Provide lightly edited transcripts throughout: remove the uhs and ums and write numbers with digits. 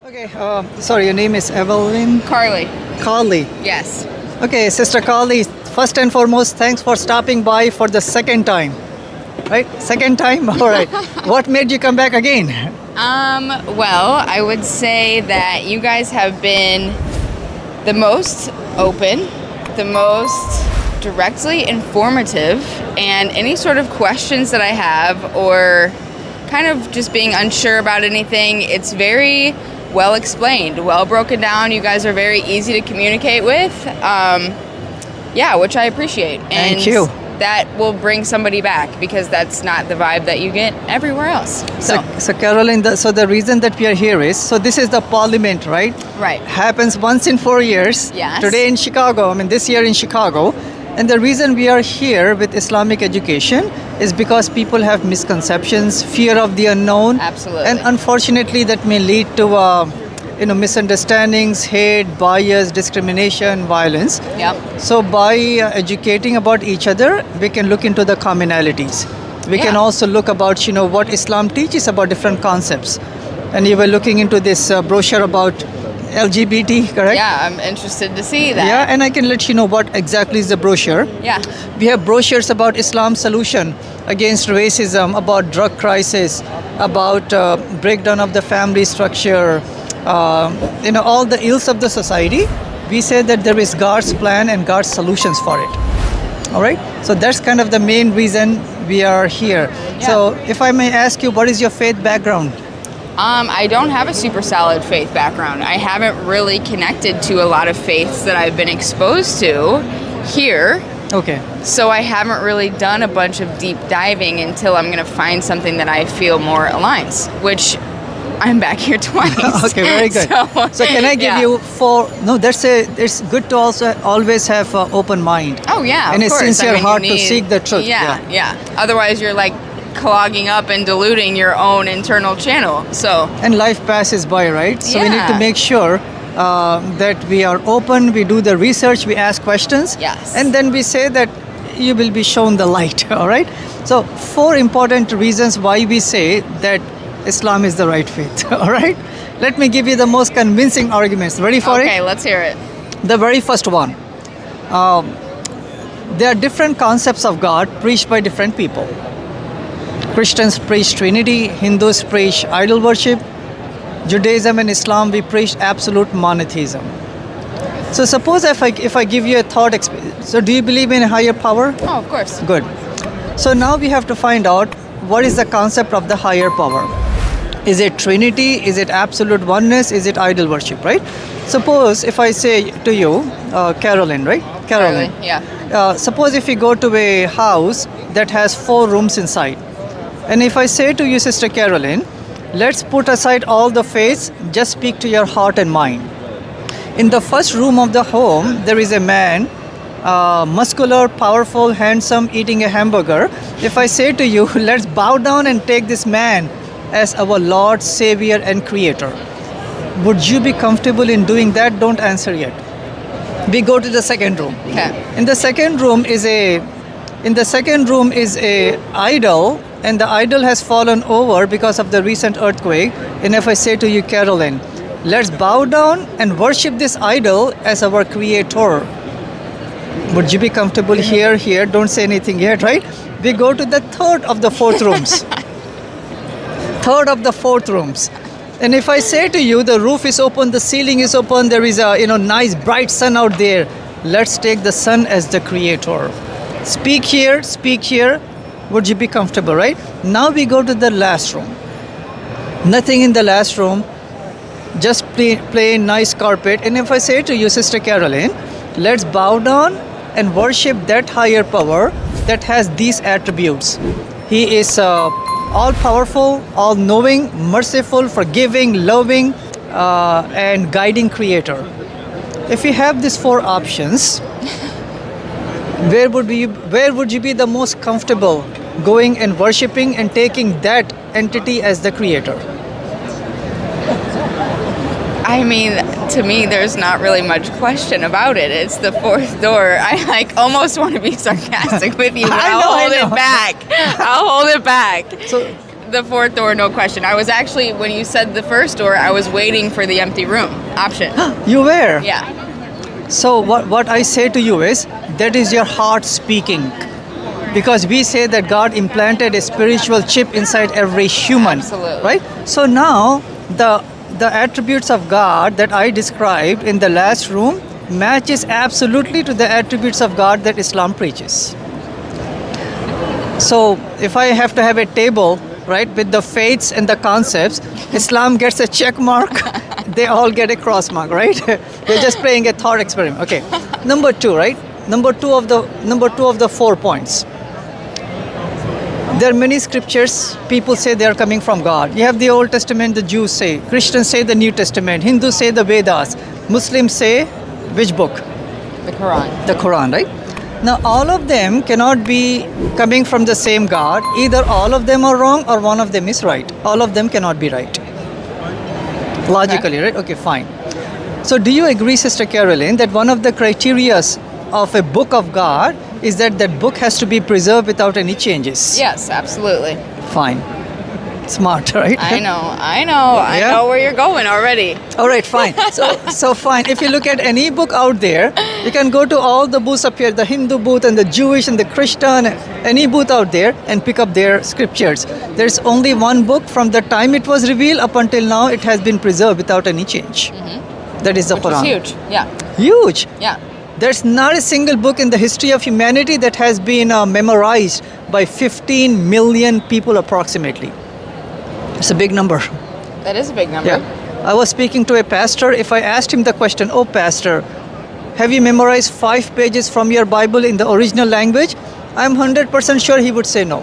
Okay, sorry, your name is Evelyn Carly. Carly. Yes. Okay, Sister Carly, first and foremost, thanks for stopping by for the second time. Right? Second time? All right. What made you come back again? Well, I would say that you guys have been the most open, the most directly informative, and any sort of questions that I have or kind of just being unsure about anything, it's very well explained, well broken down. You guys are very easy to communicate with. Yeah, which I appreciate. And Thank you. that will bring somebody back because that's not the vibe that you get everywhere else. So Caroline, the reason that we are here is, so this is the parliament, right? Right. Happens once in 4 years. Yes. Today in Chicago, this year in Chicago. And the reason we are here with Islamic education is because people have misconceptions, fear of the unknown. Absolutely. And unfortunately, that may lead to misunderstandings, hate, bias, discrimination, violence. Yep. So by educating about each other, we can look into the commonalities. We can Yeah. also look about what Islam teaches about different concepts. And you were looking into this brochure about LGBT, correct? Yeah, I'm interested to see that. Yeah, and I can let you know what exactly is the brochure. Yeah. We have brochures about Islam's solution against racism, about drug crisis, about breakdown of the family structure, all the ills of the society. We say that there is God's plan and God's solutions for it. All right? So that's kind of the main reason we are here. Yeah. So if I may ask you, what is your faith background? I don't have a super solid faith background. I haven't really connected to a lot of faiths that I've been exposed to here. Okay. So I haven't really done a bunch of deep diving until I'm going to find something that I feel more aligns, which I'm back here twice. Okay, very good. So can I give yeah. you four? No, it's good to also always have an open mind. Oh yeah, and of a course. sincere you heart to need- seek the truth. Yeah. Otherwise, you're like clogging up and diluting your own internal channel. So And life passes by, right? So we need to Yeah. make sure that we are open, we do the research, we ask questions. Yes. And then we say that you will be shown the light, all right? So 4 important reasons why we say that Islam is the right faith, all right? Let me give you the most convincing arguments. Ready for it? okay, let's hear it. The very first one. There are different concepts of God preached by different people. Christians preach Trinity, Hindus preach idol worship, Judaism and Islam, we preach absolute monotheism. So suppose if I give you a thought experience, so do you believe in a higher power? Oh, of course. Good. So now we have to find out what is the concept of the higher power. Is it Trinity? Is it absolute oneness? Is it idol worship, right? Suppose if I say to you, Caroline, right? Caroline. Really? Yeah. Suppose if you go to a house that has 4 rooms inside. And if I say to you, Sister Caroline, let's put aside all the faiths, just speak to your heart and mind. In the first room of the home, there is a man, muscular, powerful, handsome, eating a hamburger. If I say to you, let's bow down and take this man as our Lord, Savior, and Creator, would you be comfortable in doing that? Don't answer yet. We go to the second room. Okay. In the second room is a idol, and the idol has fallen over because of the recent earthquake. And if I say to you, Caroline, let's bow down and worship this idol as our Creator, would you be comfortable here? Don't say anything yet, right? We go to the third of the 4th rooms. Third of the 4th rooms. And if I say to you, the roof is open, the ceiling is open, there is a nice bright sun out there, let's take the sun as the Creator. Speak here, would you be comfortable, right? Now we go to the last room. Nothing in the last room, just plain nice carpet. And if I say to you, Sister Caroline, let's bow down and worship that higher power that has these attributes. He is all-powerful, all-knowing, merciful, forgiving, loving, and guiding Creator. If you have these 4 options, where would you be the most comfortable going and worshipping and taking that entity as the Creator? I mean, to me, there's not really much question about it. It's the 4th door. I almost want to be sarcastic with you, but I I'll know. hold it back. I'll hold it back. So the fourth door, no question. I was actually, when you said the first door, I was waiting for the empty room option. You were? Yeah. So what I say to you is, that is your heart speaking. Because we say that God implanted a spiritual chip inside every human. Absolutely. Right? So now, the attributes of God that I described in the last room matches absolutely to the attributes of God that Islam preaches. So if I have to have a table, right, with the faiths and the concepts, Islam gets a check mark, they all get a cross mark, right? We're just playing a thought experiment. Okay. Number two, right? Number two of the 4 points. There are many scriptures, people say they are coming from God. You have the Old Testament, the Jews say. Christians say the New Testament. Hindus say the Vedas. Muslims say which book? The Quran. The Quran, right? Now, all of them cannot be coming from the same God. Either all of them are wrong or one of them is right. All of them cannot be right. Logically, right? Okay, fine. So do you agree, Sister Caroline, that one of the criteria of a book of God is that that book has to be preserved without any changes? Yes, absolutely. Fine. Smart, right? I Yeah? know where you're going already. All right, fine. So fine. If you look at any book out there, you can go to all the booths up here, the Hindu booth and the Jewish and the Christian, any booth out there, and pick up their scriptures. There's only one book from the time it was revealed up until now, it has been preserved without any change. That is the Which Quran. is huge. Yeah. Huge. Yeah. There's not a single book in the history of humanity that has been memorized by 15 million people approximately. It's a big number. That is a big number. Yeah. I was speaking to a pastor. If I asked him the question, "Oh, pastor, have you memorized 5 pages from your Bible in the original language?" I'm 100% sure he would say no.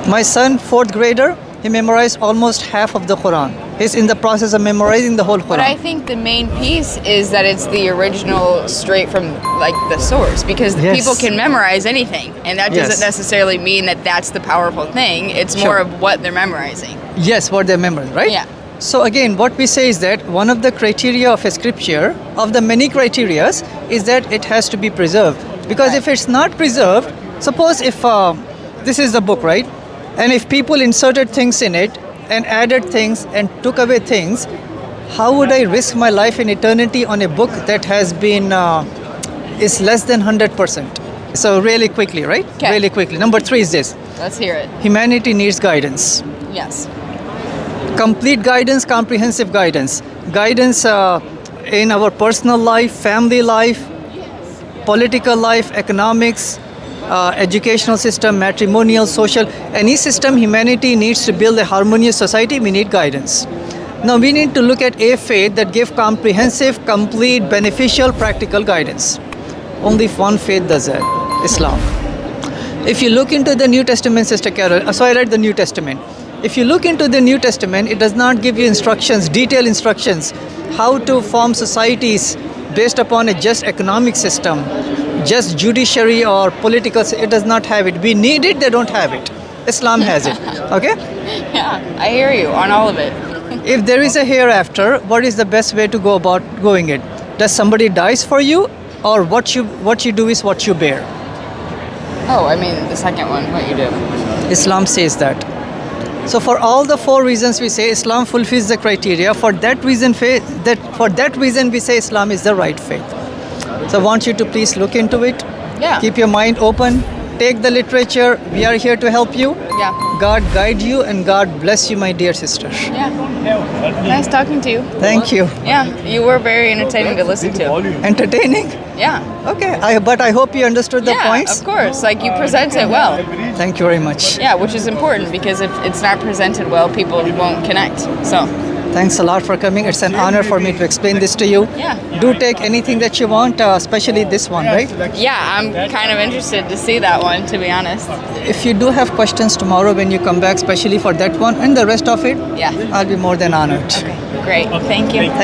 My son, 4th grader, he memorized almost half of the Quran. He's in the process of memorizing the whole Quran. But I think the main piece is that it's the original straight from like the source, because Yes. people can memorize anything, and that Yes. doesn't necessarily mean that that's the powerful thing. It's more Sure. of what they're memorizing. Yes, what they remember, right? Yeah. So again, what we say is that one of the criteria of a scripture, of the many criterias, is that it has to be preserved. Because Right. if it's not preserved, suppose if this is the book, right? And if people inserted things in it and added things and took away things, how would I risk my life in eternity on a book that has been, is less than 100%? So really quickly, right? 'Kay. Really quickly. Number 3 is this. Let's hear it. Humanity needs guidance. Yes. Complete guidance, comprehensive guidance. Guidance in our personal life, family life, political life, economics, educational system, matrimonial, social. Any system humanity needs to build a harmonious society, we need guidance. Now we need to look at a faith that gives comprehensive, complete, beneficial, practical guidance. Only one faith does that, Islam. If you look into the New Testament, Sister Carol, so I read the New Testament. If you look into the New Testament, it does not give you instructions, detailed instructions, how to form societies based upon a just economic system, just judiciary or political. It does not have it. We need it, they don't have it. Islam has it. Okay? Yeah, I hear you on all of it. If there is a hereafter, what is the best way to go about going it? Does somebody dies for you, or what you do is what you bear? Oh, I mean the second one, what you do. Islam says that. So for all the 4 reasons we say Islam fulfills the criteria. For that reason we say Islam is the right faith. So I want you to please look into it. Yeah. Keep your mind open. Take the literature. We are here to help you. Yeah. God guide you and God bless you, my dear sister. Yeah. Nice talking to you. Thank you. Yeah, you were very entertaining to listen to. Entertaining? Yeah. Okay. But I hope you understood the Yeah, points. of course. Like you present it well. Thank you very much. Yeah, which is important because if it's not presented well, people won't connect. So, Thanks a lot for coming. It's an honor for me to explain this to you. Yeah. Do take anything that you want, especially this one, right? yeah, I'm kind of interested to see that one, to be honest. If you do have questions tomorrow when you come back, especially for that one and the rest of it, Yeah. I'll be more than honored. Okay, great. Thank you. Thank you.